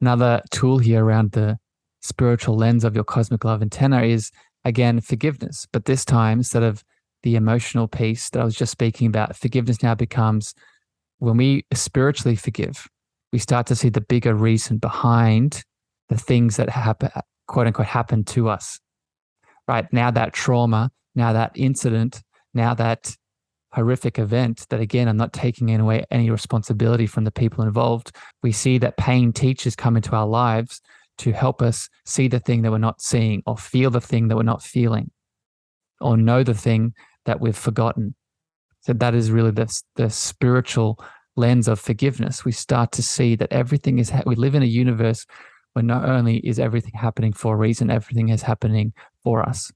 Another tool here around the spiritual lens of your cosmic love antenna is, again, forgiveness. But this time, instead of the emotional piece that I was just speaking about, forgiveness now becomes when we spiritually forgive, we start to see the bigger reason behind the things that happen, quote unquote, happen to us. Right now, that trauma, now that incident, now that horrific event that, again, I'm not taking away any responsibility from the people involved. We see that pain teachers come into our lives to help us see the thing that we're not seeing, or feel the thing that we're not feeling, or know the thing that we've forgotten. So that is really the spiritual lens of forgiveness. We start to see that everything is, we live in a universe where not only is everything happening for a reason, everything is happening for us.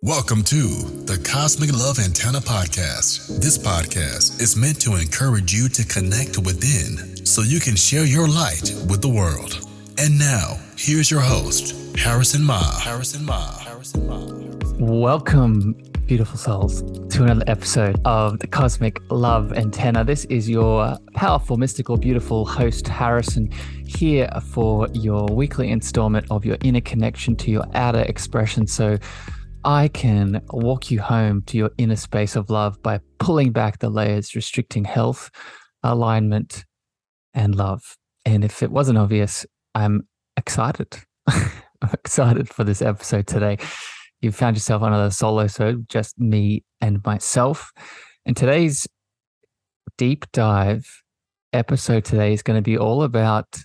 Welcome to the Cosmic Love Antenna Podcast. This podcast is meant to encourage you to connect within so you can share your light with the world. And now, here's your host, Harrison Ma. Welcome, beautiful souls, to another episode of the Cosmic Love Antenna. This is your powerful, mystical, beautiful host, Harrison, here for your weekly installment of your inner connection to your outer expression, so I can walk you home to your inner space of love by pulling back the layers, restricting health, alignment, and love. And if it wasn't obvious, I'm excited. I'm excited for this episode today. You've found yourself on another solo-sode, just me and myself. And today's deep dive episode today is going to be all about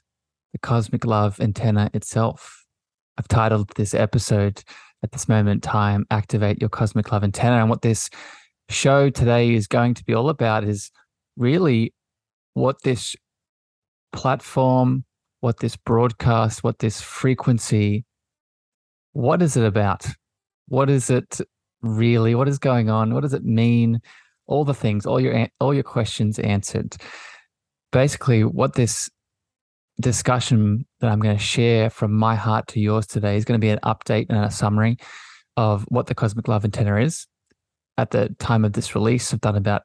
the cosmic love antenna itself. I've titled this episode, at this moment in time, Activate Your Cosmic Love Antenna. And what this show today is going to be all about is really what this platform, what this broadcast, what this frequency, what is it about? What is it really? What is going on? What does it mean? All the things, all your questions answered. Basically, what this discussion that I'm going to share from my heart to yours today is going to be an update and a summary of what the cosmic love antenna is. At the time of this release, I've done about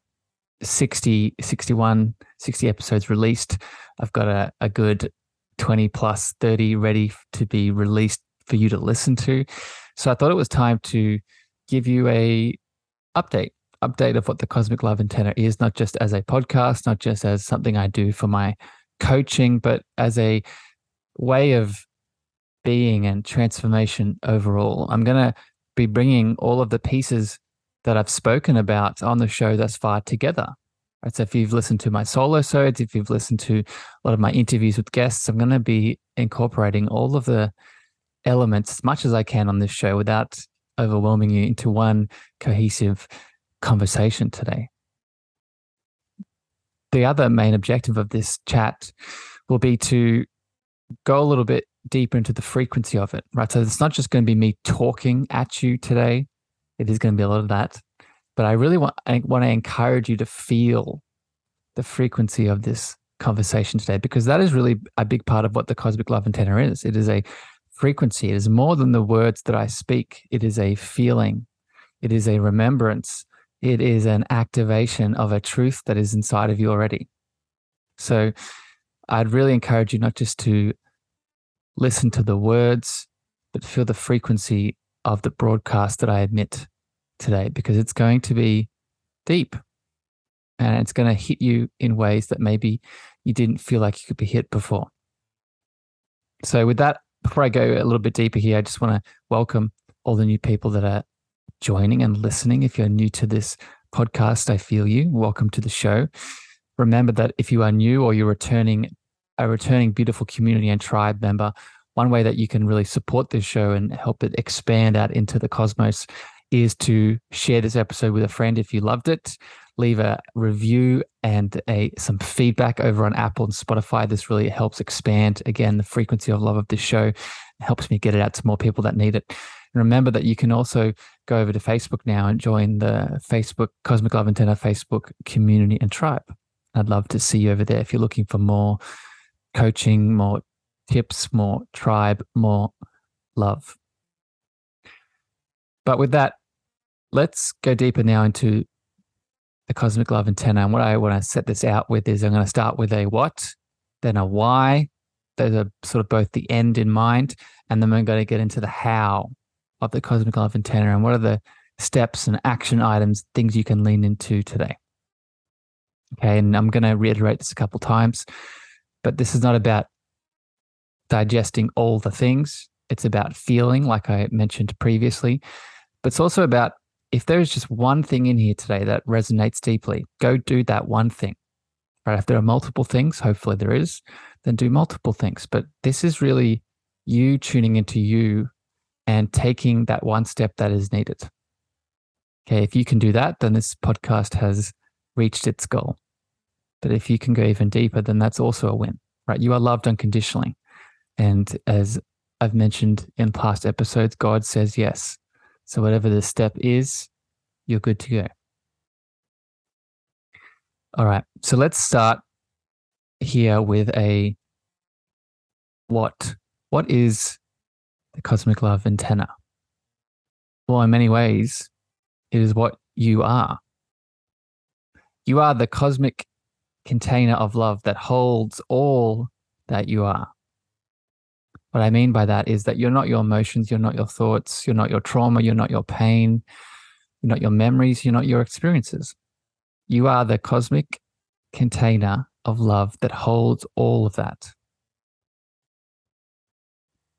60 episodes released. I've got a good 20 plus 30 ready to be released for you to listen to. So I thought it was time to give you a update of what the cosmic love antenna is, not just as a podcast, not just as something I do for my coaching, but as a way of being and transformation overall. I'm going to be bringing all of the pieces that I've spoken about on the show thus far together. Right? So if you've listened to my solo-sodes, if you've listened to a lot of my interviews with guests, I'm going to be incorporating all of the elements as much as I can on this show without overwhelming you into one cohesive conversation today. The other main objective of this chat will be to go a little bit deeper into the frequency of it, right? So it's not just going to be me talking at you today. It is going to be a lot of that. But I really want to encourage you to feel the frequency of this conversation today, because that is really a big part of what the cosmic love antenna is. It is a frequency. It is more than the words that I speak. It is a feeling. It is a remembrance. It is an activation of a truth that is inside of you already. So I'd really encourage you not just to listen to the words, but feel the frequency of the broadcast that I emit today, because it's going to be deep and it's going to hit you in ways that maybe you didn't feel like you could be hit before. So with that, before I go a little bit deeper here, I just want to welcome all the new people that are joining and listening. If you're new to this podcast, I feel you. Welcome to the show. Remember that if you are new or you're a returning beautiful community and tribe member, one way that you can really support this show and help it expand out into the cosmos is to share this episode with a friend if you loved it. Leave a review and some feedback over on Apple and Spotify. This really helps expand, again, the frequency of love of this show. It helps me get it out to more people that need it. And remember that you can also go over to Facebook now and join the Facebook Cosmic Love Antenna Facebook community and tribe. I'd love to see you over there if you're looking for more coaching, more tips, more tribe, more love. But with that, let's go deeper now into the cosmic love antenna. And what I want to set this out with is I'm going to start with a what, then a why. Those are sort of both the end in mind. And then we're going to get into the how of the cosmic love antenna and what are the steps and action items, things you can lean into today. Okay. And I'm going to reiterate this a couple times, but this is not about digesting all the things. It's about feeling, like I mentioned previously, but it's also about if there's just one thing in here today that resonates deeply, go do that one thing. Right? If there are multiple things, hopefully there is, then do multiple things. But this is really you tuning into you and taking that one step that is needed. Okay, if you can do that, then this podcast has reached its goal. But if you can go even deeper, then that's also a win, right? You are loved unconditionally. And as I've mentioned in past episodes, God says yes. So whatever the step is, you're good to go. All right. So let's start here with a what. What is the cosmic love antenna? Well, in many ways, it is what you are. You are the cosmic container of love that holds all that you are. What I mean by that is that you're not your emotions, you're not your thoughts, you're not your trauma, you're not your pain, you're not your memories, you're not your experiences. You are the cosmic container of love that holds all of that.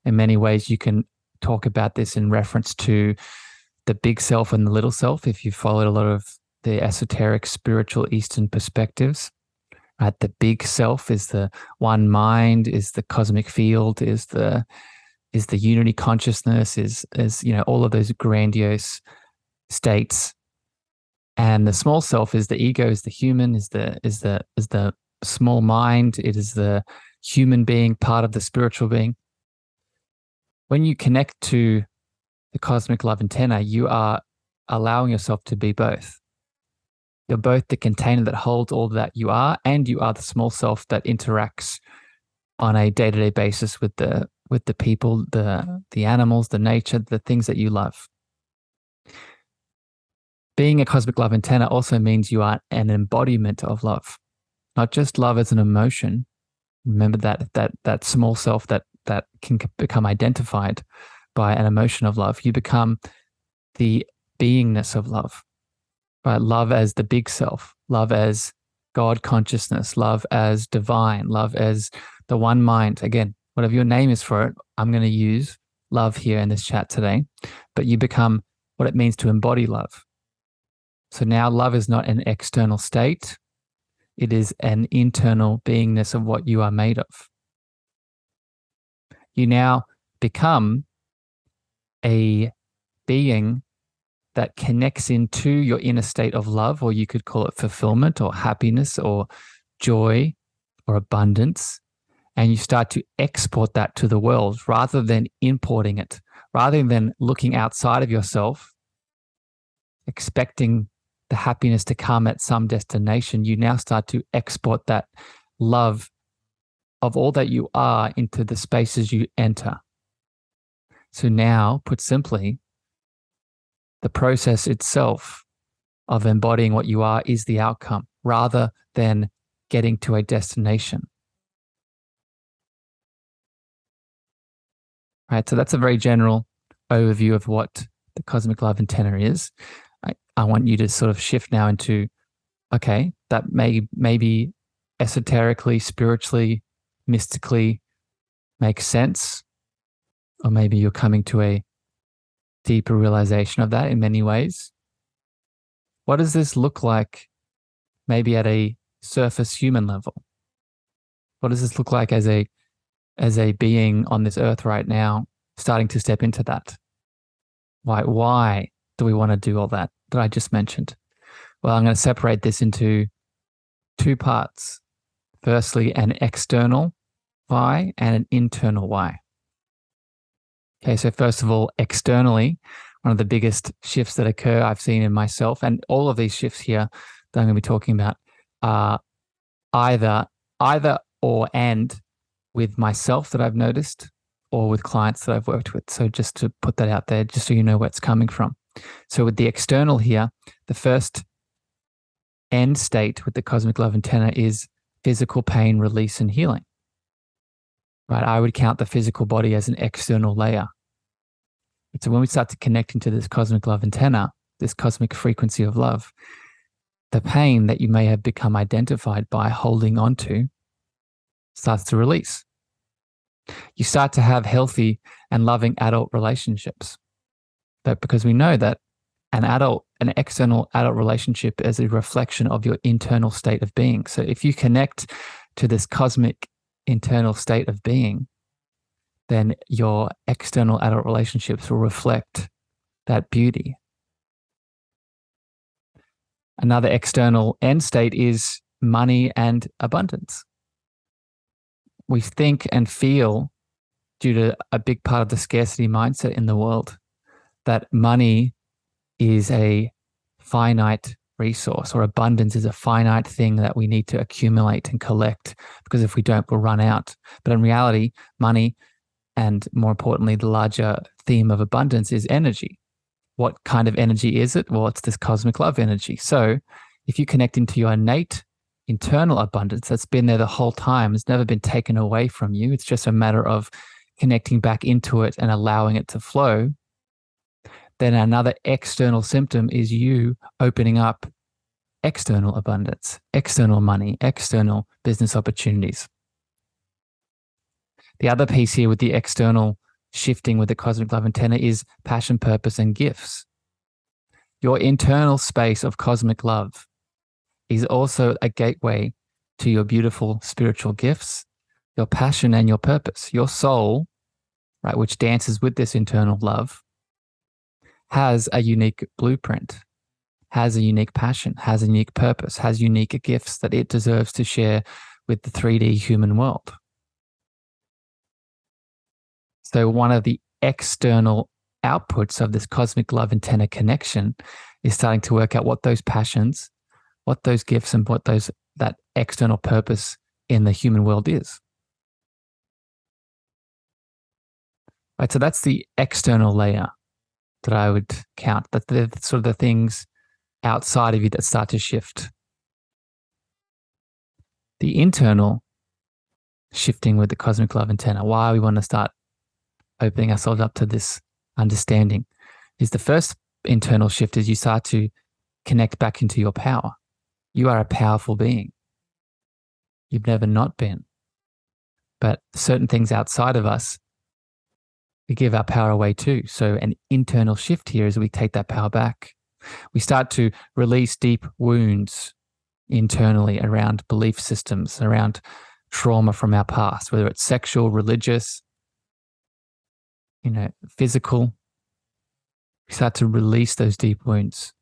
In many ways, you can talk about this in reference to the big self and the little self. If you followed a lot of the esoteric, spiritual Eastern perspectives, right? The big self is the one mind, is the cosmic field, is the unity consciousness, is all of those grandiose states. And the small self is the ego, is the human, is the small mind. It is the human being, part of the spiritual being. When you connect to the cosmic love antenna, you are allowing yourself to be both. You're both the container that holds all that you are, and you are the small self that interacts on a day-to-day basis with the people, the animals, the nature, the things that you love. Being a cosmic love antenna also means you are an embodiment of love, not just love as an emotion. Remember that small self that can become identified by an emotion of love. You become the beingness of love, right? Love as the big self, love as God consciousness, love as divine, love as the one mind. Again, whatever your name is for it, I'm going to use love here in this chat today, but you become what it means to embody love. So now love is not an external state. It is an internal beingness of what you are made of. You now become a being that connects into your inner state of love, or you could call it fulfillment or happiness or joy or abundance. And you start to export that to the world rather than importing it, rather than looking outside of yourself, expecting the happiness to come at some destination. You now start to export that love of all that you are into the spaces you enter. So now, put simply, the process itself of embodying what you are is the outcome rather than getting to a destination. Right, so that's a very general overview of what the cosmic love antenna is. I want you to sort of shift now into, okay, that maybe esoterically, spiritually, mystically makes sense, or maybe you're coming to a deeper realization of that in many ways. What does this look like maybe at a surface human level? What does this look like as a being on this earth right now, starting to step into that? Why do we want to do all that I just mentioned? Well, I'm going to separate this into two parts. Firstly, an external why and an internal why. Okay, so first of all, externally, one of the biggest shifts that occur I've seen in myself, and all of these shifts here that I'm going to be talking about are either or and with myself that I've noticed, or with clients that I've worked with. So just to put that out there, just so you know where it's coming from. So with the external here, the first end state with the cosmic love antenna is physical pain, release, and healing. Right? I would count the physical body as an external layer. So when we start to connect into this cosmic love antenna, this cosmic frequency of love, the pain that you may have become identified by holding on to starts to release. You start to have healthy and loving adult relationships. But because we know that an external adult relationship is a reflection of your internal state of being. So if you connect to this cosmic internal state of being, then your external adult relationships will reflect that beauty. Another external end state is money and abundance. We think and feel, due to a big part of the scarcity mindset in the world, that money is a finite resource, or abundance is a finite thing that we need to accumulate and collect, because if we don't, we'll run out. But in reality, money, and more importantly, the larger theme of abundance, is energy. What kind of energy is it? Well, it's this cosmic love energy. So if you connect into your innate internal abundance that's been there the whole time, it's never been taken away from you. It's just a matter of connecting back into it and allowing it to flow. Then another external symptom is you opening up external abundance, external money, external business opportunities. The other piece here with the external shifting with the cosmic love antenna is passion, purpose, and gifts. Your internal space of cosmic love is also a gateway to your beautiful spiritual gifts, your passion, and your purpose. Your soul, right, which dances with this internal love, has a unique blueprint, has a unique passion, has a unique purpose, has unique gifts that it deserves to share with the 3D human world. So one of the external outputs of this cosmic love antenna connection is starting to work out what those passions, what those gifts, and what that external purpose in the human world is. Right, so that's the external layer that I would count. That they're sort of the things outside of you that start to shift. The internal shifting with the cosmic love antenna, why we want to start opening ourselves up to this understanding, is the first internal shift is you start to connect back into your power. You are a powerful being. You've never not been. But certain things outside of us, we give our power away too. So an internal shift here is we take that power back. We start to release deep wounds internally around belief systems, around trauma from our past, whether it's sexual, religious, physical. We start to release those deep wounds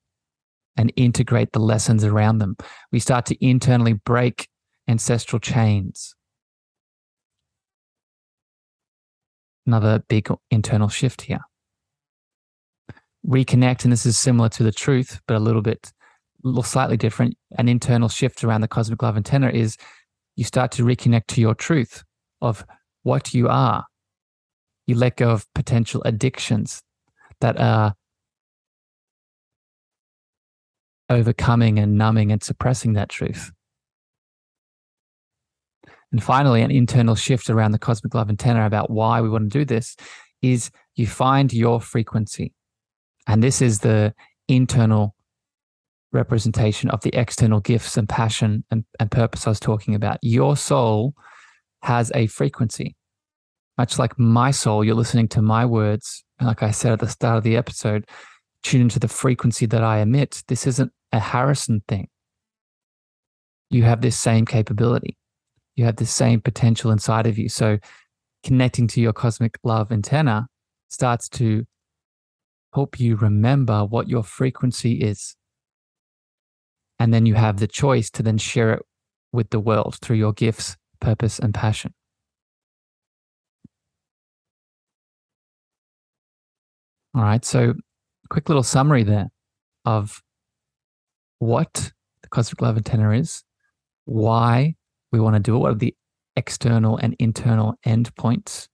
and integrate the lessons around them. We start to internally break ancestral chains. Another big internal shift here. Reconnect, and this is similar to the truth, but a little slightly different. An internal shift around the cosmic love antenna is you start to reconnect to your truth of what you are. You let go of potential addictions that are overcoming and numbing and suppressing that truth. And finally, an internal shift around the cosmic love antenna about why we want to do this is you find your frequency. And this is the internal representation of the external gifts and passion and purpose I was talking about. Your soul has a frequency. Much like my soul, you're listening to my words. And like I said at the start of the episode, tune into the frequency that I emit. This isn't a Harrison thing. You have this same capability. You have this same potential inside of you. So connecting to your cosmic love antenna starts to help you remember what your frequency is. And then you have the choice to then share it with the world through your gifts, purpose, and passion. All right, so quick little summary there of what the cosmic love antenna is, why we want to do it, what are the external and internal endpoints.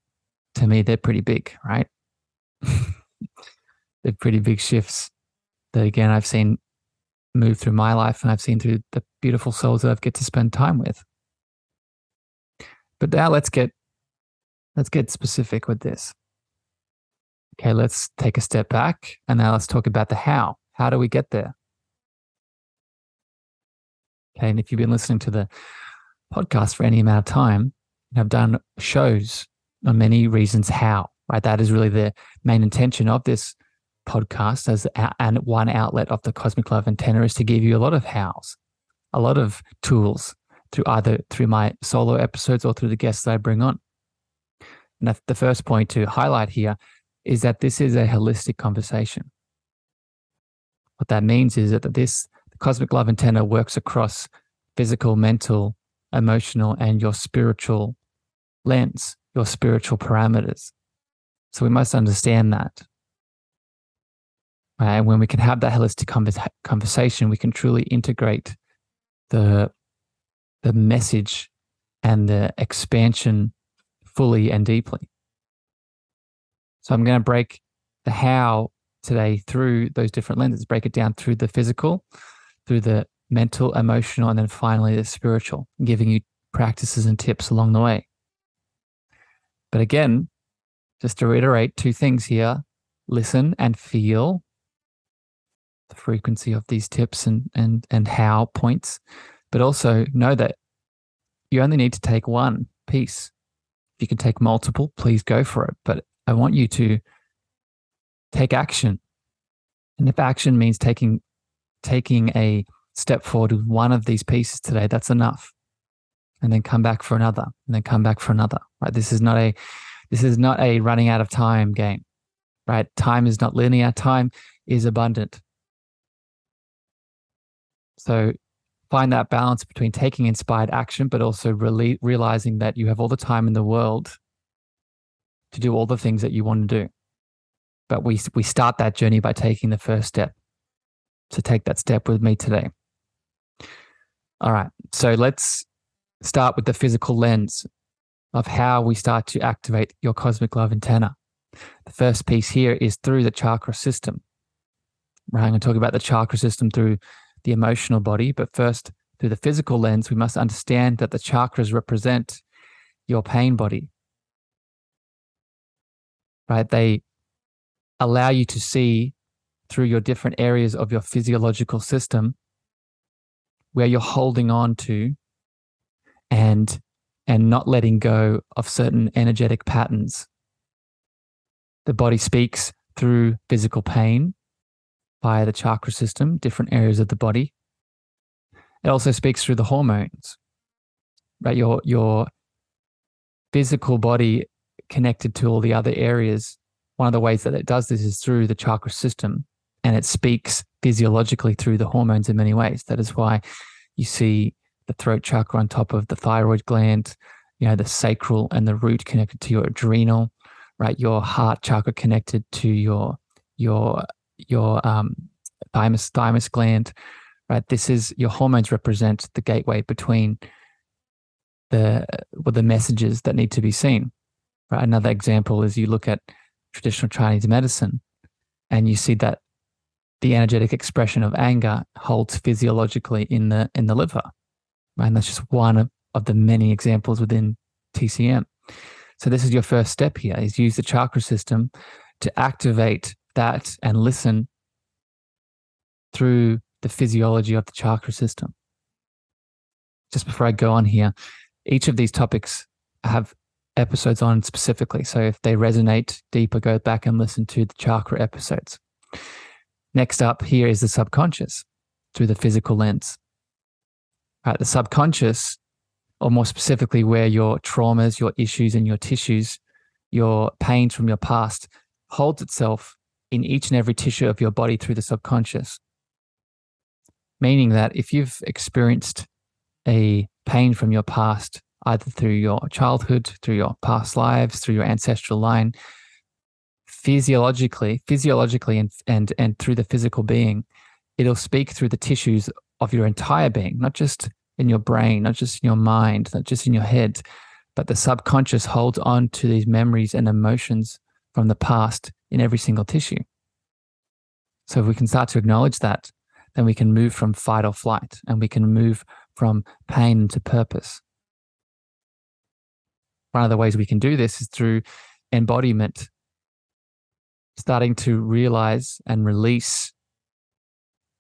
To me, they're pretty big, right? They're pretty big shifts that, again, I've seen moved through my life and I've seen through the beautiful souls that I've get to spend time with. But now let's get specific with this. Okay, let's take a step back and now let's talk about the how. How do we get there? Okay, and if you've been listening to the podcast for any amount of time, I've done shows on many reasons how, right? That is really the main intention of this podcast as and one outlet of the Cosmic Love Antenna is to give you a lot of hows, a lot of tools through my solo episodes or through the guests that I bring on. And the first point to highlight here is that this is a holistic conversation. What that means is that the Cosmic Love Antenna works across physical, mental, emotional, and your spiritual lens, your spiritual parameters. So we must understand that. Right? And when we can have that holistic conversation, we can truly integrate the message and the expansion fully and deeply. So I'm going to break the how today through those different lenses, break it down through the physical, through the mental, emotional, and then finally the spiritual, giving you practices and tips along the way. But again, just to reiterate two things here, listen and feel the frequency of these tips and how points, but also know that you only need to take one piece. If you can take multiple, please go for it. But I want you to take action. And if action means taking a step forward with one of these pieces today, that's enough. And then come back for another, and then come back for another. Right? This is not a running out of time game. Right? Time is not linear. Time is abundant. So find that balance between taking inspired action, but also realizing that you have all the time in the world to do all the things that you want to do. But we start that journey by taking the first step. So take that step with me today. All right. So let's start with the physical lens of how we start to activate your cosmic love antenna. The first piece here is through the chakra system. Right? I'm going to talk about the chakra system through the emotional body, but first through the physical lens, we must understand that the chakras represent your pain body. Right? They allow you to see through your different areas of your physiological system where you're holding on to and not letting go of certain energetic patterns. The body speaks through physical pain via the chakra system, different areas of the body. It also speaks through the hormones, right? Your physical body connected to all the other areas. One of the ways that it does this is through the chakra system, and it speaks physiologically through the hormones in many ways. That is why you see the throat chakra on top of the thyroid gland, the sacral and the root connected to your adrenal, right? Your heart chakra connected to your thymus gland, right? This is your hormones represent the gateway between the messages that need to be seen. Right? Another example is you look at traditional Chinese medicine and you see that the energetic expression of anger holds physiologically in the liver. Right? And that's just one of the many examples within TCM. So this is your first step here, is use the chakra system to activate that and listen through the physiology of the chakra system. Just before I go on here, each of these topics have episodes on specifically. So if they resonate deeper, go back and listen to the chakra episodes. Next up here is the subconscious through the physical lens. Right, the subconscious, or more specifically where your traumas, your issues and your tissues, your pains from your past holds itself in each and every tissue of your body through the subconscious. Meaning that if you've experienced a pain from your past, either through your childhood, through your past lives, through your ancestral line, physiologically and through the physical being, it'll speak through the tissues of your entire being, not just in your brain, not just in your mind, not just in your head, but the subconscious holds on to these memories and emotions from the past in every single tissue. So if we can start to acknowledge that then we can move from fight or flight, and we can move from pain to purpose. One of the ways we can do this is through embodiment, starting to realize and release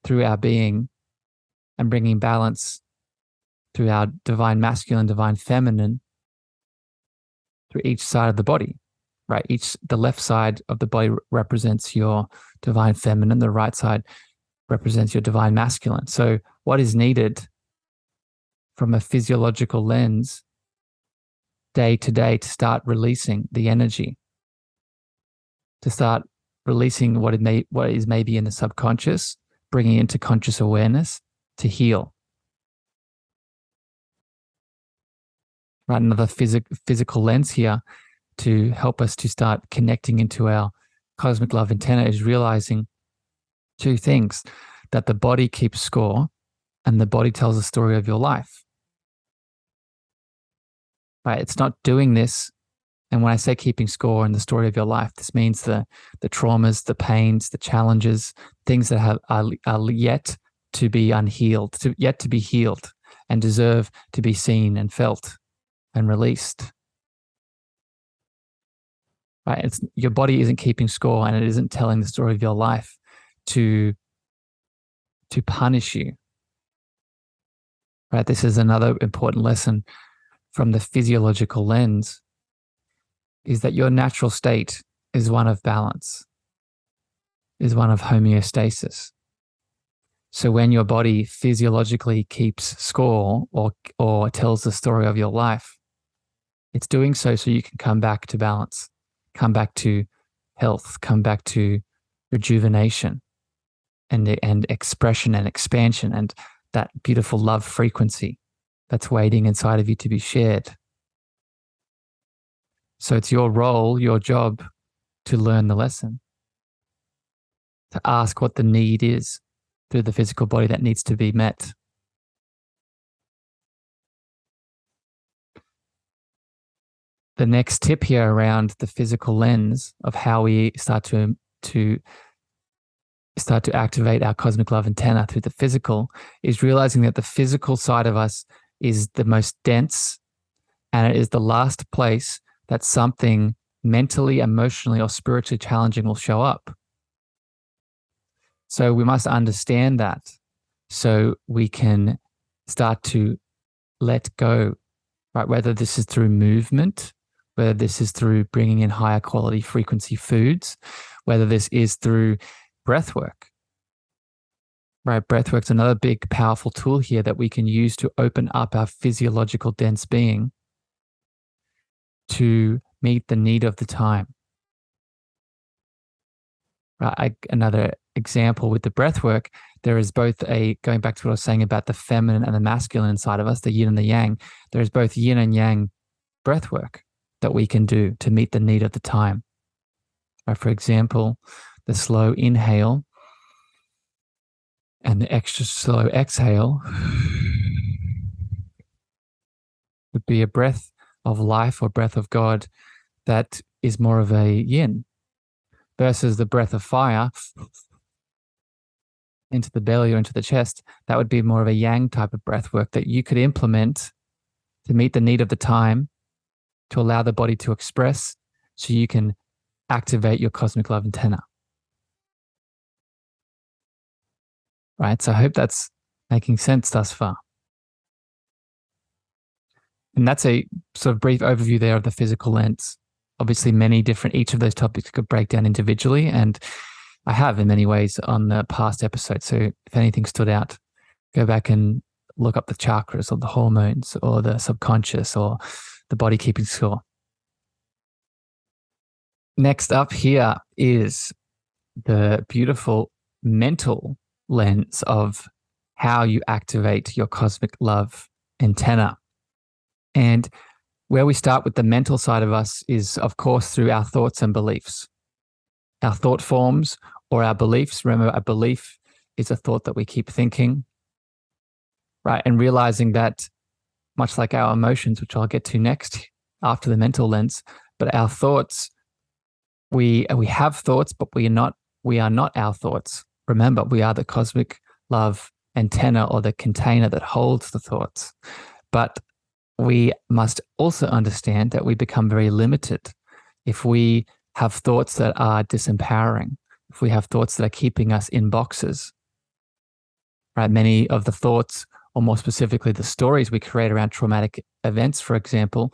through our being and bringing balance through our divine masculine, divine feminine, through each side of the body, right? The left side of the body represents your divine feminine, the right side represents your divine masculine. So what is needed from a physiological lens day to day to start releasing the energy, to start releasing what is maybe in the subconscious, bringing it into conscious awareness to heal. Right, another physical lens here to help us to start connecting into our cosmic love antenna is realizing two things: that the body keeps score and the body tells the story of your life. Right, it's not doing this. And when I say keeping score and the story of your life, this means the traumas, the pains, the challenges, things that are yet to be unhealed, yet to be healed and deserve to be seen and felt and released. Right? Your body isn't keeping score, and it isn't telling the story of your life to punish you. Right? This is another important lesson from the physiological lens, is that your natural state is one of balance, is one of homeostasis. So when your body physiologically keeps score or tells the story of your life, it's doing so you can come back to balance, come back to health, come back to rejuvenation and expression and expansion and that beautiful love frequency that's waiting inside of you to be shared. So it's your role, your job to learn the lesson, to ask what the need is through the physical body that needs to be met. The next tip here around the physical lens of how we start to activate our cosmic love antenna through the physical is realizing that the physical side of us is the most dense, and it is the last place that something mentally, emotionally, or spiritually challenging will show up. So we must understand that so we can start to let go, right? Whether this is through movement, whether this is through bringing in higher quality frequency foods, whether this is through breath work, right? Breath work's another big, powerful tool here that we can use to open up our physiological dense being to meet the need of the time. Right? Another example with the breath work, there is both going back to what I was saying about the feminine and the masculine inside of us, the yin and the yang, there is both yin and yang breath work that we can do to meet the need of the time. Right? For example, the slow inhale and the extra slow exhale would be a breath of life or breath of God that is more of a yin, versus the breath of fire into the belly or into the chest, that would be more of a yang type of breath work that you could implement to meet the need of the time, to allow the body to express so you can activate your cosmic love antenna. Right? So I hope that's making sense thus far. And that's a sort of brief overview there of the physical lens. Obviously, each of those topics could break down individually, and I have in many ways on the past episodes. So if anything stood out, go back and look up the chakras or the hormones or the subconscious or the body keeping score. Next up here is the beautiful mental lens of how you activate your cosmic love antenna. And where we start with the mental side of us is, of course, through our thoughts and beliefs. Our thought forms or our beliefs. Remember, a belief is a thought that we keep thinking, right? And realizing that, much like our emotions, which I'll get to next after the mental lens, but our thoughts, we have thoughts, but we are not our thoughts. Remember, we are the cosmic love antenna, or the container that holds the thoughts. But we must also understand that we become very limited if we have thoughts that are disempowering, if we have thoughts that are keeping us in boxes. Right? Many of the thoughts, or more specifically, the stories we create around traumatic events, for example,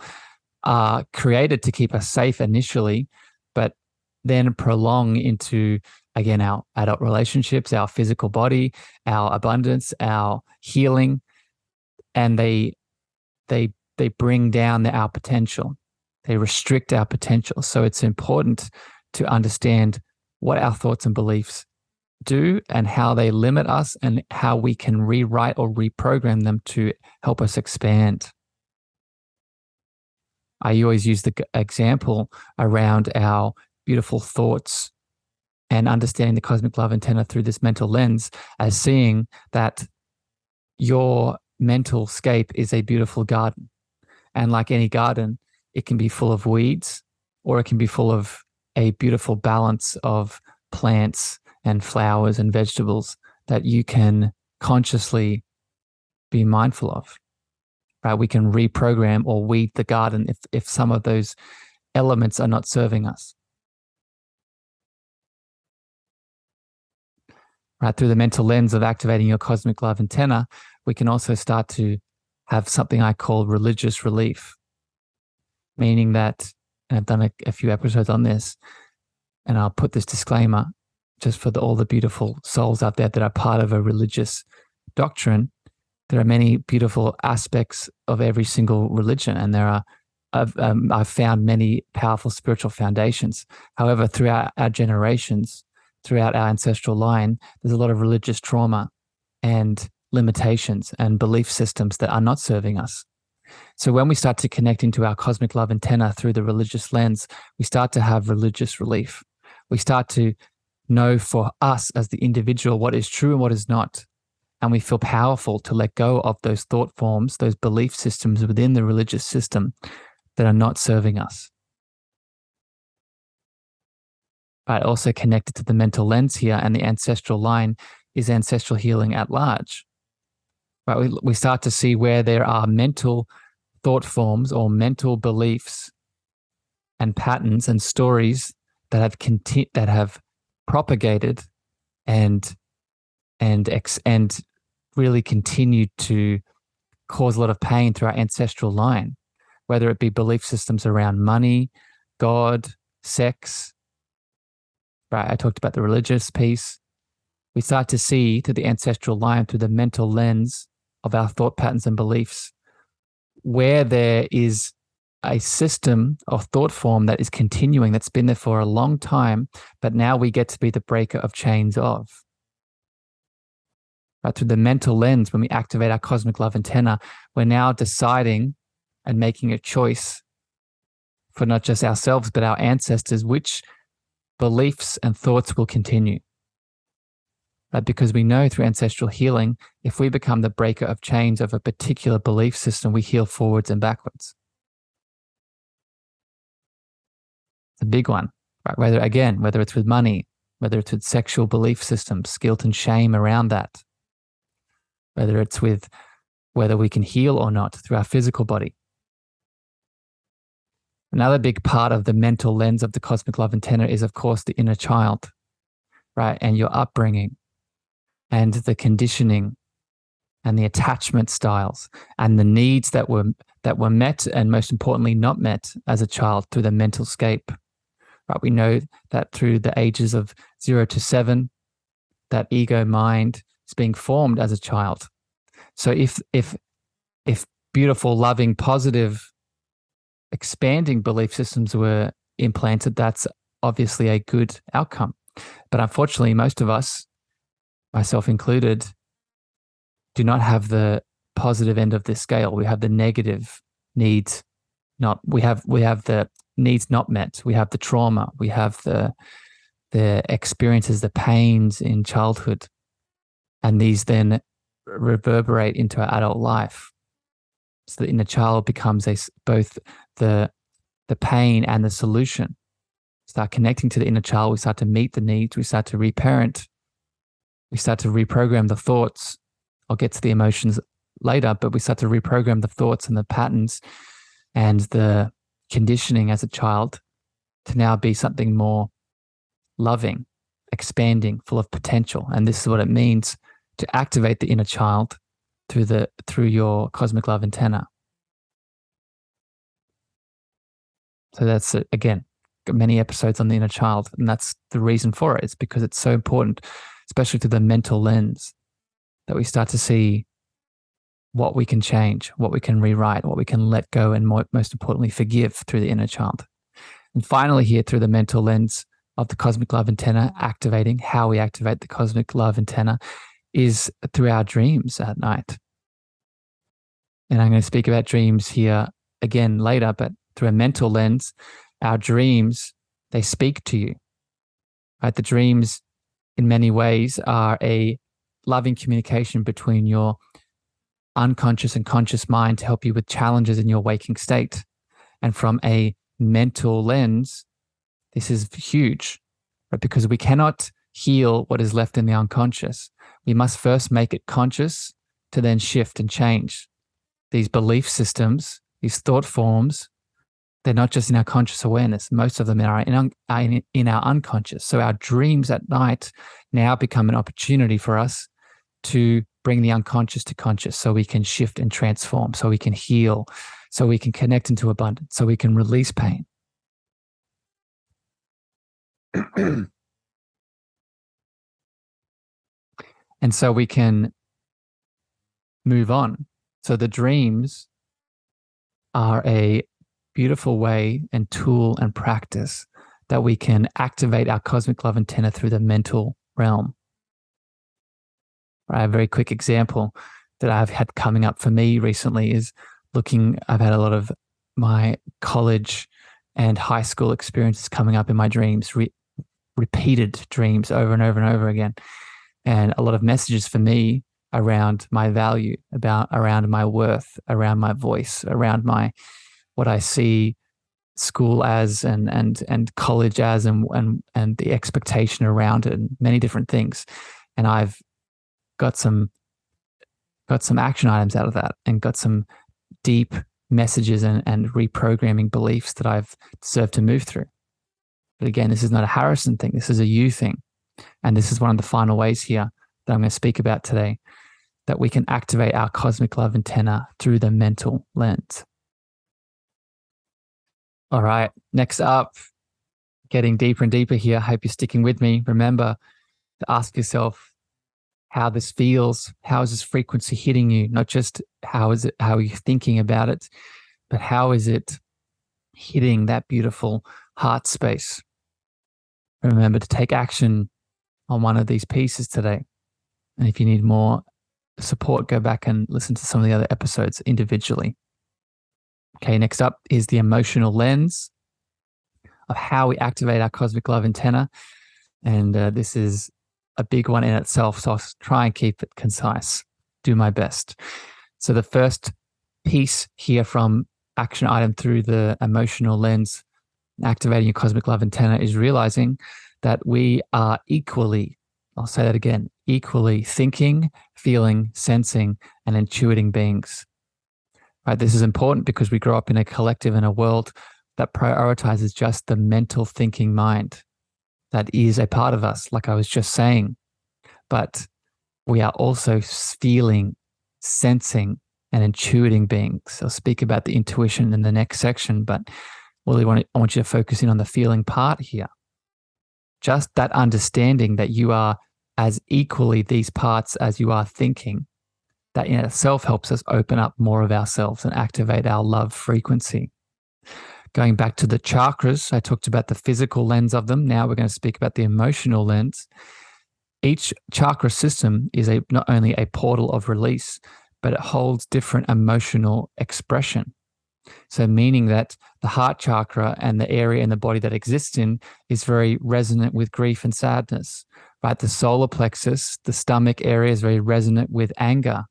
are created to keep us safe initially, but then prolong into, again, our adult relationships, our physical body, our abundance, our healing, and they bring down our potential. They restrict our potential. So it's important to understand what our thoughts and beliefs do and how they limit us, and how we can rewrite or reprogram them to help us expand. I always use the example around our beautiful thoughts and understanding the cosmic love antenna through this mental lens as seeing that your mental scape is a beautiful garden. And like any garden, it can be full of weeds, or it can be full of a beautiful balance of plants and flowers and vegetables that you can consciously be mindful of. Right? We can reprogram or weed the garden if some of those elements are not serving us. Right? Through the mental lens of activating your cosmic love antenna, we can also start to have something I call religious relief, meaning that, and I've done a few episodes on this, and I'll put this disclaimer just for all the beautiful souls out there that are part of a religious doctrine. There are many beautiful aspects of every single religion, and I've found many powerful spiritual foundations. However, throughout our generations, throughout our ancestral line, there's a lot of religious trauma and limitations and belief systems that are not serving us. So when we start to connect into our cosmic love antenna through the religious lens, we start to have religious relief. We start to know for us as the individual what is true and what is not. And we feel powerful to let go of those thought forms, those belief systems within the religious system that are not serving us. But also connected to the mental lens here and the ancestral line is ancestral healing at large. Right? We start to see where there are mental thought forms or mental beliefs and patterns and stories that have propagated and really continued to cause a lot of pain through our ancestral line, whether it be belief systems around money, God, sex. Right, I talked about the religious piece. We start to see through the ancestral line, through the mental lens of our thought patterns and beliefs, where there is a system of thought form that is continuing, that's been there for a long time, but now we get to be the breaker of chains of. Right, through the mental lens, when we activate our cosmic love antenna, we're now deciding and making a choice for not just ourselves, but our ancestors, which beliefs and thoughts will continue. Right, because we know through ancestral healing, if we become the breaker of chains of a particular belief system, we heal forwards and backwards. It's a big one, right? Whether it's with money, whether it's with sexual belief systems, guilt and shame around that, whether it's with whether we can heal or not through our physical body. Another big part of the mental lens of the cosmic love antenna is, of course, the inner child, right? And your upbringing and the conditioning and the attachment styles and the needs that were met and, most importantly, not met as a child through the mental scape. Right? We know that through the ages of 0 to 7, that ego mind is being formed as a child. So if beautiful, loving, positive, expanding belief systems were implanted, that's obviously a good outcome. But unfortunately, most of us, myself included, do not have the positive end of this scale. We have the negative needs we have the needs not met. We have the trauma. We have the experiences, the pains in childhood. And these then reverberate into our adult life. So the inner child becomes both the pain and the solution. Start connecting to the inner child. We start to meet the needs. We start to reparent. We start to reprogram the thoughts. I'll get to the emotions later, but we start to reprogram the thoughts and the patterns and the conditioning as a child to now be something more loving, expanding, full of potential. And this is what it means to activate the inner child through your cosmic love antenna. So that's, again, many episodes on the inner child. And that's the reason for it. It's because it's so important, especially to the mental lens, that we start to see what we can change, what we can rewrite, what we can let go, and most importantly, forgive through the inner child. And finally, here through the mental lens of the cosmic love antenna, activating how we activate the cosmic love antenna is through our dreams at night. And I'm going to speak about dreams here again later, but through a mental lens, our dreams, they speak to you. Right? The dreams, in many ways, are a loving communication between your unconscious and conscious mind to help you with challenges in your waking state. And from a mental lens, this is huge, right? Because we cannot heal what is left in the unconscious. We must first make it conscious to then shift and change. These belief systems, these thought forms, they're not just in our conscious awareness. Most of them are in our unconscious. So our dreams at night now become an opportunity for us to bring the unconscious to conscious, so we can shift and transform, so we can heal, so we can connect into abundance, so we can release pain. And so we can move on. So the dreams are a beautiful way and tool and practice that we can activate our cosmic love antenna through the mental realm. Right, a very quick example that I've had coming up for me recently is I've had a lot of my college and high school experiences coming up in my dreams, repeated dreams over and over and over again. And a lot of messages for me around my value, around my worth, around my voice, around what I see school as and college as and the expectation around it, and many different things. And I've got some action items out of that, and got some deep messages and reprogramming beliefs that I've deserved to move through. But again, this is not a Harrison thing. This is a you thing. And this is one of the final ways here that I'm going to speak about today, that we can activate our cosmic love antenna through the mental lens. All right, next up, getting deeper and deeper here. I hope you're sticking with me. Remember to ask yourself how this feels. How is this frequency hitting you? Not just how are you thinking about it, but how is it hitting that beautiful heart space? Remember to take action on one of these pieces today. And if you need more support, go back and listen to some of the other episodes individually. Okay, next up is the emotional lens of how we activate our cosmic love antenna. And this is a big one in itself, so I'll try and keep it concise, do my best. So the first piece here from action item through the emotional lens, activating your cosmic love antenna, is realizing that we are equally, I'll say that again, equally thinking, feeling, sensing, and intuiting beings. Right? This is important because we grow up in a collective and a world that prioritizes just the mental thinking mind. That is a part of us, like I was just saying. But we are also feeling, sensing, and intuiting beings. I'll speak about the intuition in the next section, but really I want you to focus in on the feeling part here. Just that understanding that you are as equally these parts as you are thinking, that in itself helps us open up more of ourselves and activate our love frequency. Going back to the chakras, I talked about the physical lens of them. Now we're going to speak about the emotional lens. Each chakra system is not only a portal of release, but it holds different emotional expression. So meaning that the heart chakra and the area in the body that exists in is very resonant with grief and sadness, right? The solar plexus, the stomach area, is very resonant with anger,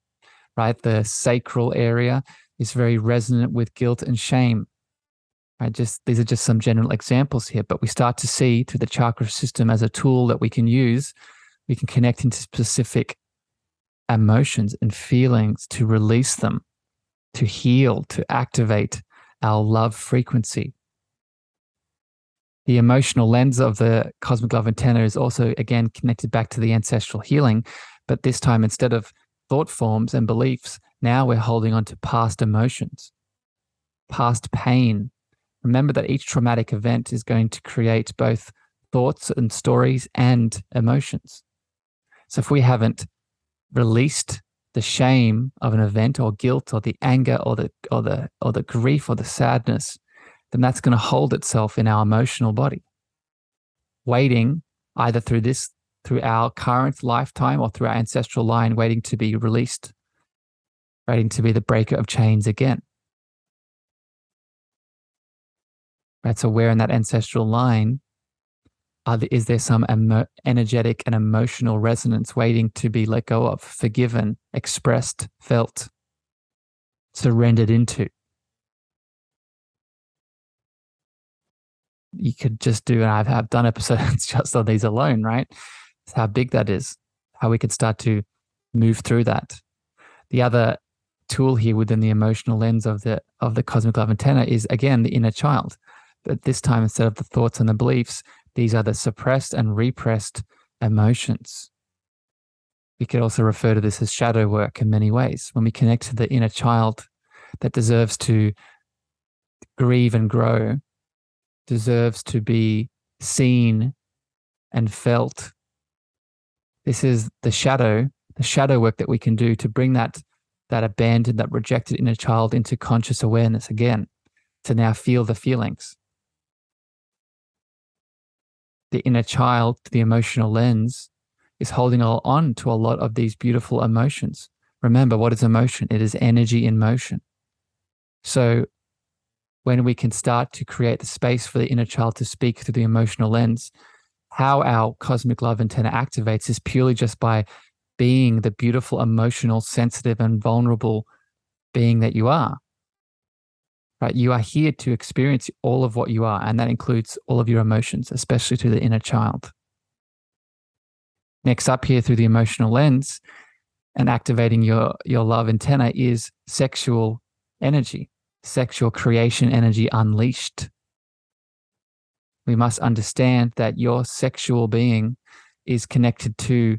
right? The sacral area is very resonant with guilt and shame. Right? These are just some general examples here, but we start to see through the chakra system as a tool that we can use We can connect into specific emotions and feelings to release them, to heal, to activate our love frequency. The emotional lens of the cosmic love antenna is also, again, connected back to the ancestral healing, but this time, instead of thought forms and beliefs, now we're holding on to past emotions, past pain. Remember that each traumatic event is going to create both thoughts and stories and emotions. So if we haven't released the shame of an event, or guilt, or the anger, or the grief, or the sadness, then that's going to hold itself in our emotional body, waiting either through our current lifetime or through our ancestral line, waiting to be released, waiting to be the breaker of chains again. Right, so where in that ancestral line is there some energetic and emotional resonance waiting to be let go of, forgiven, expressed, felt, surrendered into? You could just do, and I've done episodes just on these alone, right? It's how big that is, how we could start to move through that. The other tool here within the emotional lens of the cosmic love antenna is, again, the inner child. But this time, instead of the thoughts and the beliefs, these are the suppressed and repressed emotions. We could also refer to this as shadow work in many ways. When we connect to the inner child that deserves to grieve and grow, deserves to be seen and felt. This is the shadow work that we can do to bring that abandoned, that rejected inner child into conscious awareness again, to now feel the feelings. The inner child, the emotional lens, is holding on to a lot of these beautiful emotions. Remember, what is emotion? It is energy in motion. So when we can start to create the space for the inner child to speak through the emotional lens, how our cosmic love antenna activates is purely just by being the beautiful, emotional, sensitive, and vulnerable being that you are. Right? You are here to experience all of what you are, and that includes all of your emotions, especially through the inner child. Next up here through the emotional lens and activating your love antenna is sexual energy, sexual creation energy unleashed. We must understand that your sexual being is connected to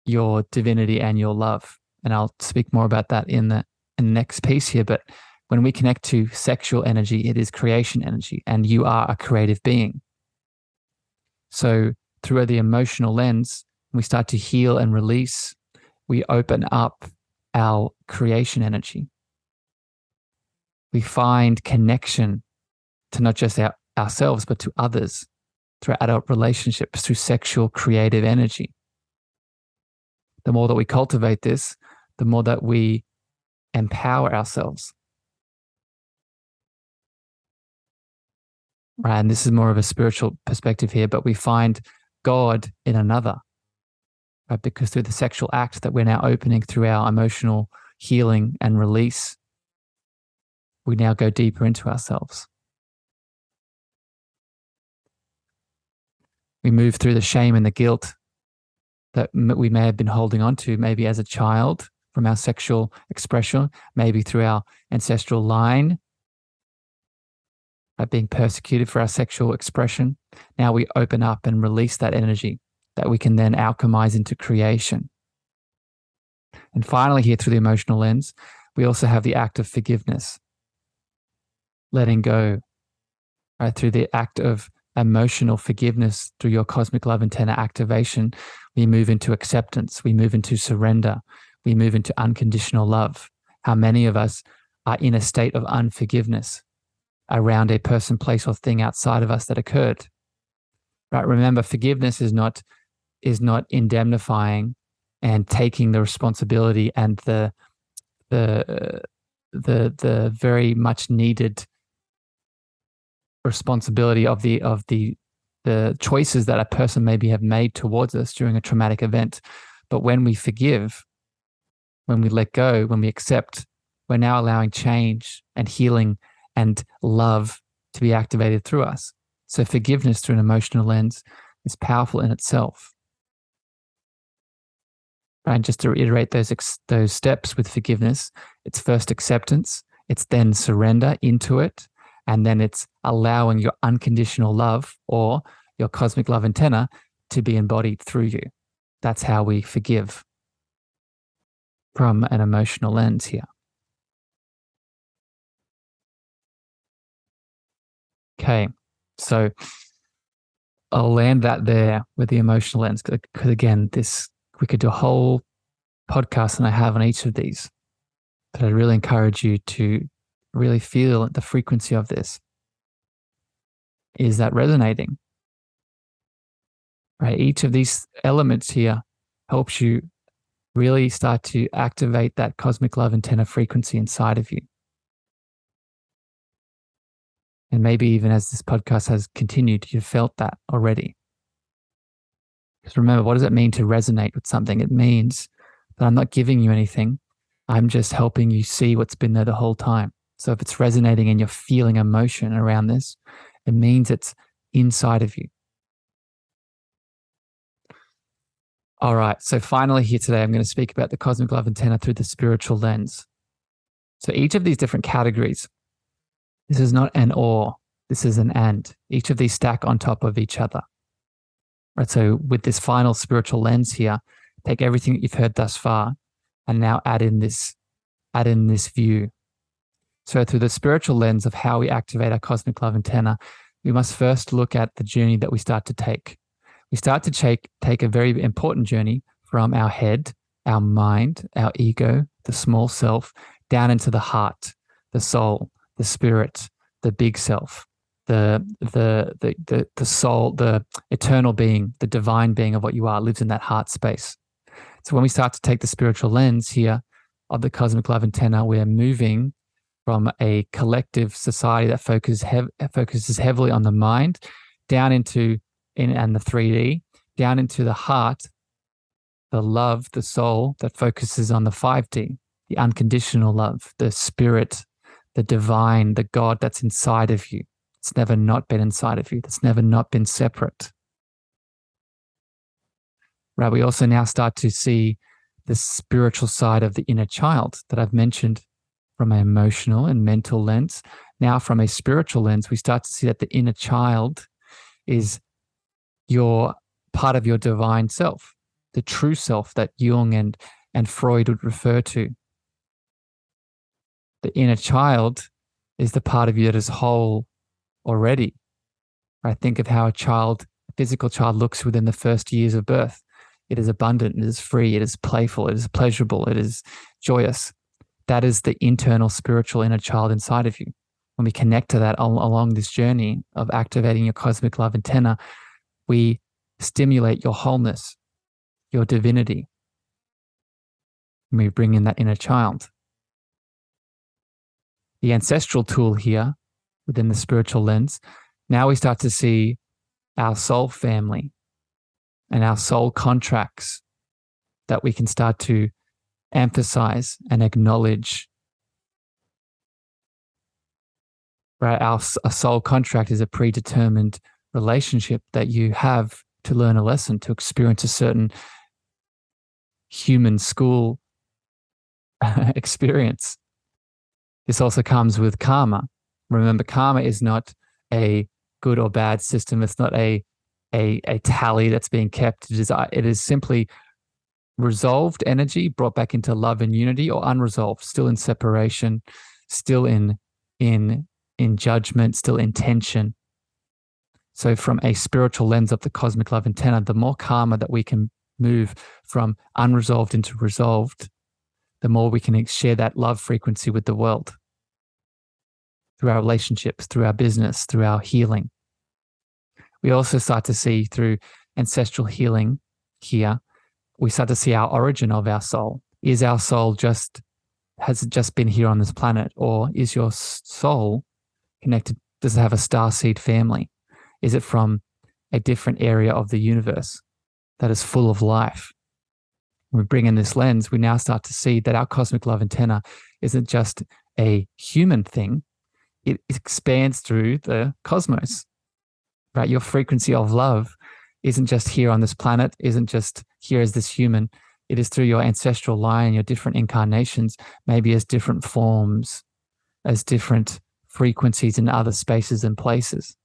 your divinity and your love. And I'll speak more about that in the next piece here. But when we connect to sexual energy, it is creation energy, and you are a creative being. So through the emotional lens, we start to heal and release. We open up our creation energy. We find connection to not just ourselves, but to others through adult relationships, through sexual creative energy. The more that we cultivate this, the more that we empower ourselves. Right? And this is more of a spiritual perspective here, but we find God in another, right? Because through the sexual act that we're now opening through our emotional healing and release, we now go deeper into ourselves. We move through the shame and the guilt that we may have been holding on to, maybe as a child from our sexual expression, maybe through our ancestral line, being persecuted for our sexual expression. Now we open up and release that energy that we can then alchemize into creation. And finally, here through the emotional lens, we also have the act of forgiveness, letting go, right? Through the act of emotional forgiveness, through your cosmic love antenna activation, we move into acceptance, we move into surrender, we move into unconditional love. How many of us are in a state of unforgiveness around a person, place, or thing outside of us that occurred? Right? Remember, forgiveness is not indemnifying and taking the responsibility and the very much needed responsibility of the choices that a person maybe have made towards us during a traumatic event. But when we forgive, when we let go, when we accept, we're now allowing change and healing and love to be activated through us. So forgiveness through an emotional lens is powerful in itself. Right? Just to reiterate those steps with forgiveness, it's first acceptance, it's then surrender into it, and then it's allowing your unconditional love or your cosmic love antenna to be embodied through you. That's how we forgive from an emotional lens here. Okay, so I'll land that there with the emotional lens because again, we could do a whole podcast, and I have on each of these. But I really encourage you to really feel the frequency of this. Is that resonating? Right? Each of these elements here helps you really start to activate that cosmic love antenna frequency inside of you. And maybe even as this podcast has continued, you've felt that already. Because remember, what does it mean to resonate with something? It means that I'm not giving you anything. I'm just helping you see what's been there the whole time. So if it's resonating and you're feeling emotion around this, it means it's inside of you. All right. So finally here today, I'm going to speak about the cosmic love antenna through the spiritual lens. So each of these different categories, this is not an or, this is an and. Each of these stack on top of each other. Right. So with this final spiritual lens here, take everything that you've heard thus far and now add in this view. So through the spiritual lens of how we activate our cosmic love antenna, we must first look at the journey that we start to take. We start to take a very important journey from our head, our mind, our ego, the small self, down into the heart, the soul, the spirit, the big self, the soul, the eternal being, the divine being of what you are lives in that heart space. So when we start to take the spiritual lens here of the cosmic love antenna, we're moving from a collective society that focuses heavily on the mind down into and the 3D, down into the heart, the love, the soul that focuses on the 5D, the unconditional love, the spirit, the divine, the God that's inside of you. It's never not been inside of you. That's never not been separate. Right? We also now start to see the spiritual side of the inner child that I've mentioned from an emotional and mental lens. Now from a spiritual lens, we start to see that the inner child is your part of your divine self, the true self that Jung and Freud would refer to. The inner child is the part of you that is whole already. Right? Think of how a physical child looks within the first years of birth. It is abundant, it is free, it is playful, it is pleasurable, it is joyous. That is the internal spiritual inner child inside of you. When we connect to that along this journey of activating your cosmic love antenna, we stimulate your wholeness, your divinity. And we bring in that inner child. The ancestral tool here within the spiritual lens, now we start to see our soul family and our soul contracts that we can start to emphasize and acknowledge. Right? A soul contract is a predetermined relationship that you have to learn a lesson, to experience a certain human school experience. This also comes with karma. Remember, karma is not a good or bad system. It's not a tally that's being kept. It is simply resolved energy brought back into love and unity, or unresolved, still in separation, still in judgment, still in tension. So from a spiritual lens of the cosmic love antenna, the more karma that we can move from unresolved into resolved, the more we can share that love frequency with the world through our relationships, through our business, through our healing. We also start to see through ancestral healing here, we start to see our origin of our soul. Is our soul has it just been here on this planet, or is your soul connected? Does it have a starseed family? Is it from a different area of the universe that is full of life? When we bring in this lens, we now start to see that our cosmic love antenna isn't just a human thing. It expands through the cosmos, right? Your frequency of love isn't just here on this planet, isn't just here as this human. it is through your ancestral line, your different incarnations, maybe as different forms, as different frequencies in other spaces and places.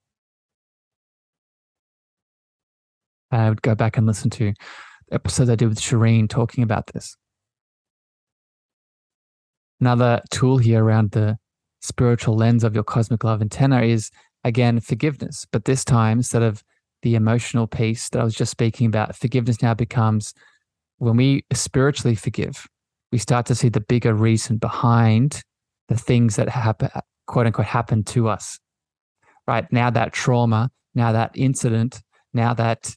I would go back and listen to episodes I did with Shireen talking about this. Another tool here around the spiritual lens of your cosmic love antenna is, again, forgiveness. But this time, instead of the emotional piece that I was just speaking about, forgiveness now becomes, when we spiritually forgive, we start to see the bigger reason behind the things that happen, quote unquote, happen to us. Right now, that trauma, now that incident, now that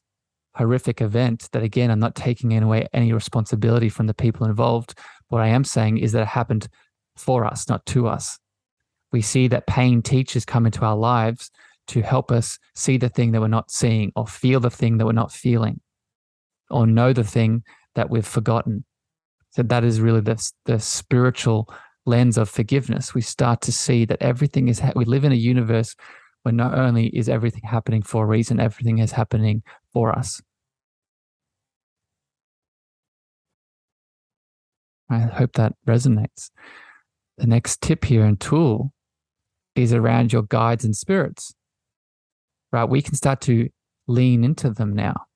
horrific event, that again, I'm not taking away any responsibility from the people involved. What I am saying is that it happened for us, not to us. We see that pain teachers come into our lives to help us see the thing that we're not seeing, or feel the thing that we're not feeling, or know the thing that we've forgotten. So that is really the spiritual lens of forgiveness. We start to see that everything is, we live in a universe where not only is everything happening for a reason, everything is happening for us. I hope that resonates. The next tip here and tool is around your guides and spirits. Right? We can start to lean into them now.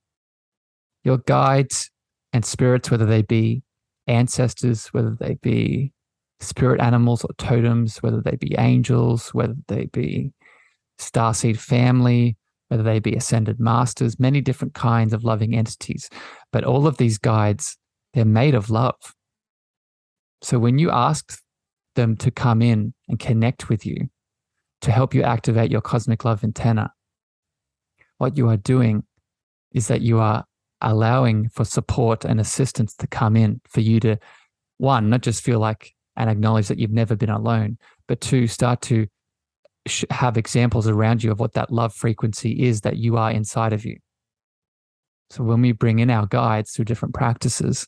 Your guides and spirits, whether they be ancestors, whether they be spirit animals or totems, whether they be angels, whether they be starseed family, whether they be ascended masters, many different kinds of loving entities. But all of these guides, they're made of love. So when you ask them to come in and connect with you, to help you activate your cosmic love antenna, what you are doing is that you are allowing for support and assistance to come in, for you to, one, not just feel like and acknowledge that you've never been alone, but two, start to have examples around you of what that love frequency is that you are inside of you. So when we bring in our guides through different practices,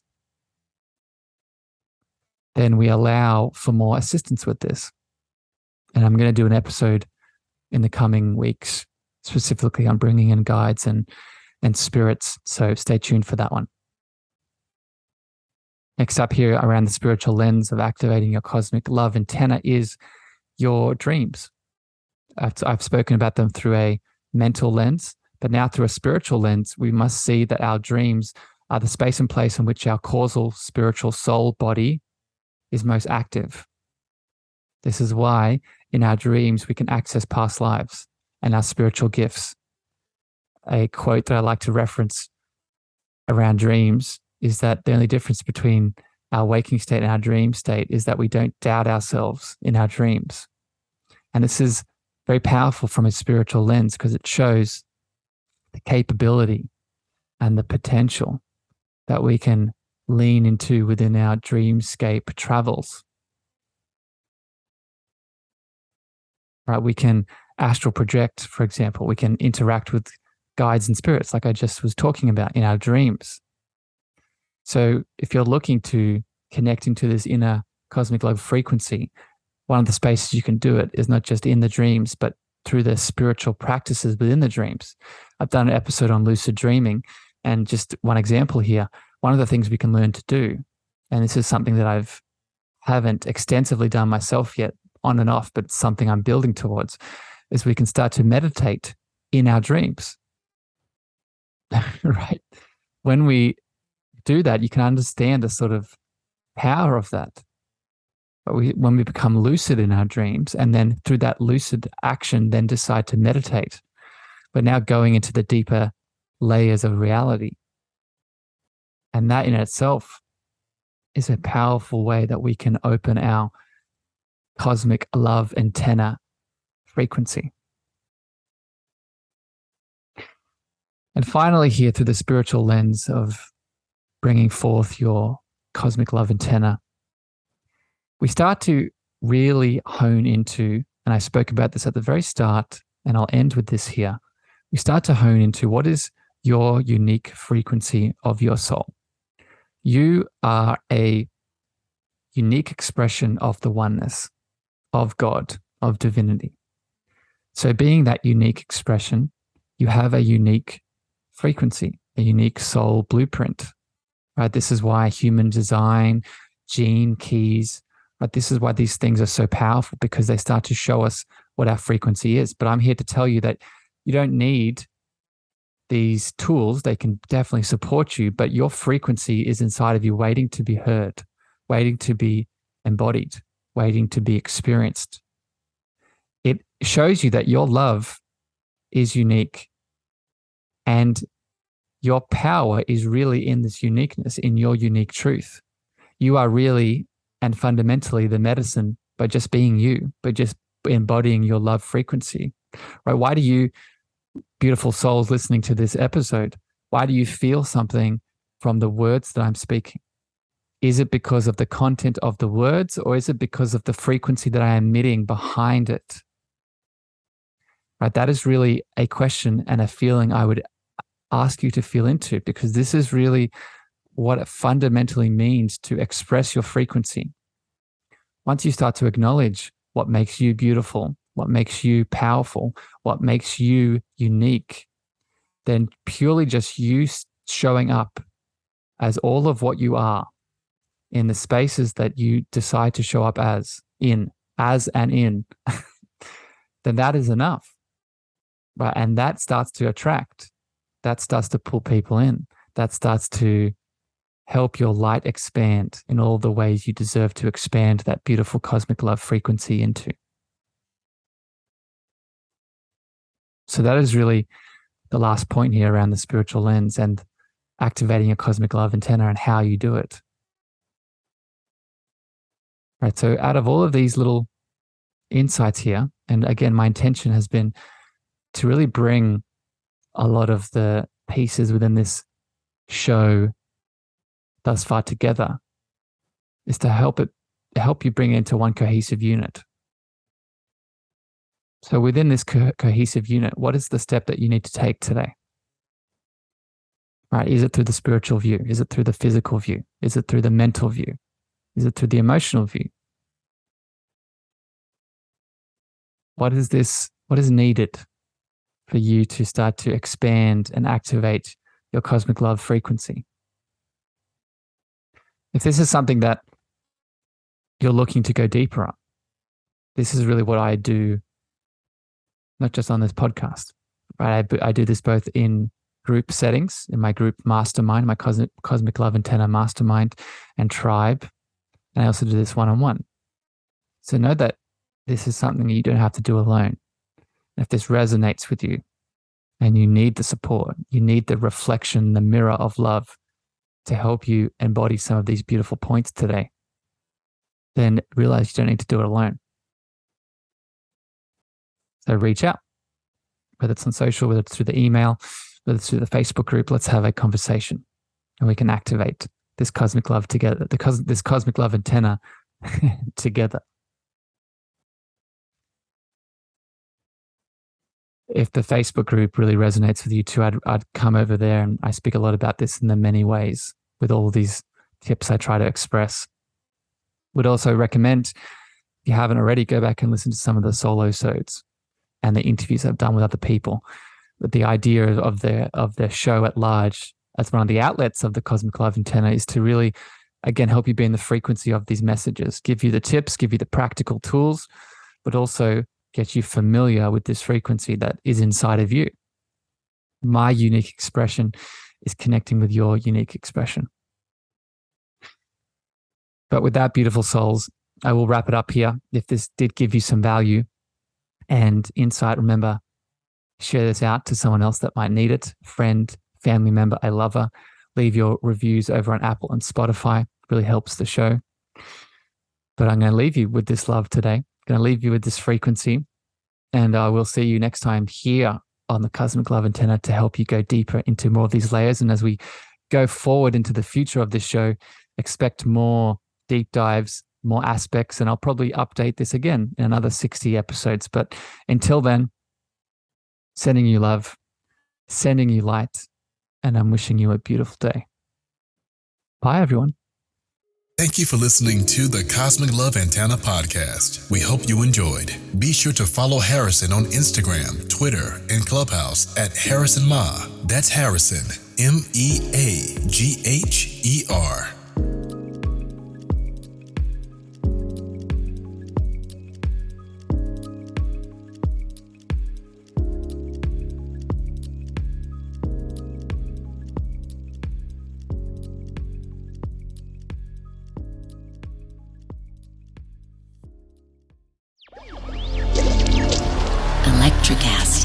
then we allow for more assistance with this. And I'm going to do an episode in the coming weeks specifically on bringing in guides and spirits. So stay tuned for that one. Next up here around the spiritual lens of activating your cosmic love antenna is your dreams. I've spoken about them through a mental lens, but now through a spiritual lens, we must see that our dreams are the space and place in which our causal spiritual soul body is most active. This is why in our dreams we can access past lives and our spiritual gifts. A quote that I like to reference around dreams is that the only difference between our waking state and our dream state is that we don't doubt ourselves in our dreams. And this is very powerful from a spiritual lens because it shows the capability and the potential that we can lean into within our dreamscape travels. Right? We can astral project, for example. We can interact with guides and spirits, like I just was talking about, in our dreams. So if you're looking to connect into this inner cosmic love frequency, one of the spaces you can do it is not just in the dreams, but through the spiritual practices within the dreams. I've done an episode on lucid dreaming, and just one example here, one of the things we can learn to do, and this is something that haven't extensively done myself yet, on and off, but something I'm building towards, is we can start to meditate in our dreams. Right? When we do that, you can understand the sort of power of that. But when we become lucid in our dreams, and then through that lucid action, then decide to meditate, we're now going into the deeper layers of reality. And that in itself is a powerful way that we can open our cosmic love antenna frequency. And finally, here through the spiritual lens of bringing forth your cosmic love antenna, we start to really hone into, and I spoke about this at the very start, and I'll end with this here. We start to hone into what is your unique frequency of your soul. You are a unique expression of the oneness, of God, of divinity. So being that unique expression, you have a unique frequency, a unique soul blueprint. right? This is why human design, gene keys, right? This is why these things are so powerful, because they start to show us what our frequency is. But I'm here to tell you that you don't need these tools. They can definitely support you, but your frequency is inside of you, waiting to be heard, waiting to be embodied, waiting to be experienced. It shows you that your love is unique, and your power is really in this uniqueness, in your unique truth. You are really and fundamentally the medicine by just being you, by just embodying your love frequency, right? Why do you, beautiful souls listening to this episode, why do you feel something from the words that I'm speaking? Is it because of the content of the words, or is it because of the frequency that I am emitting behind it? Right? That is really a question and a feeling I would ask you to feel into, because this is really what it fundamentally means to express your frequency. Once you start to acknowledge what makes you beautiful, what makes you powerful, what makes you unique, then purely just you showing up as all of what you are in the spaces that you decide to show up as and in, then that is enough. Right? And that starts to attract, that starts to pull people in, that starts to help your light expand in all the ways you deserve to expand that beautiful cosmic love frequency into. So that is really the last point here around the spiritual lens and activating a cosmic love antenna and how you do it. Right. So out of all of these little insights here, and again, my intention has been to really bring a lot of the pieces within this show thus far together, is to help you bring it into one cohesive unit. So within this cohesive unit, what is the step that you need to take today? Right? Is it through the spiritual view? Is it through the physical view? Is it through the mental view? Is it through the emotional view? What is needed for you to start to expand and activate your cosmic love frequency? If this is something that you're looking to go deeper on, this is really what I do, not just on this podcast, right? I do this both in group settings, in my group mastermind, my Cosmic Love Antenna mastermind and tribe. And I also do this one-on-one. So know that this is something you don't have to do alone. If this resonates with you and you need the support, you need the reflection, the mirror of love to help you embody some of these beautiful points today, then realize you don't need to do it alone. So reach out, whether it's on social, whether it's through the email, whether it's through the Facebook group. Let's have a conversation and we can activate this cosmic love together, this cosmic love antenna together. If the Facebook group really resonates with you too, I'd come over there, and I speak a lot about this in the many ways with all of these tips I try to express. Would also recommend, if you haven't already, go back and listen to some of the solo-sodes and the interviews I've done with other people. But the idea of their show at large as one of the outlets of the Cosmic Love Antenna is to really, again, help you be in the frequency of these messages, give you the tips, give you the practical tools, but also get you familiar with this frequency that is inside of you. My unique expression is connecting with your unique expression. But with that, beautiful souls, I will wrap it up here. If this did give you some value and insight, remember, share this out to someone else that might need it, friend, family member, a lover. Leave your reviews over on Apple and Spotify. It really helps the show. But I'm going to leave you with this love today. Going to leave you with this frequency, and I will see you next time here on the Cosmic Love Antenna to help you go deeper into more of these layers. And as we go forward into the future of this show, expect more deep dives, more aspects, and I'll probably update this again in another 60 episodes. But until then, sending you love, sending you light, and I'm wishing you a beautiful day. Bye, everyone. Thank you for listening to the Cosmic Love Antenna podcast. We hope you enjoyed. Be sure to follow Harrison on Instagram, Twitter, and Clubhouse at Harrison Ma. That's Harrison, MEAGHER. Electricast.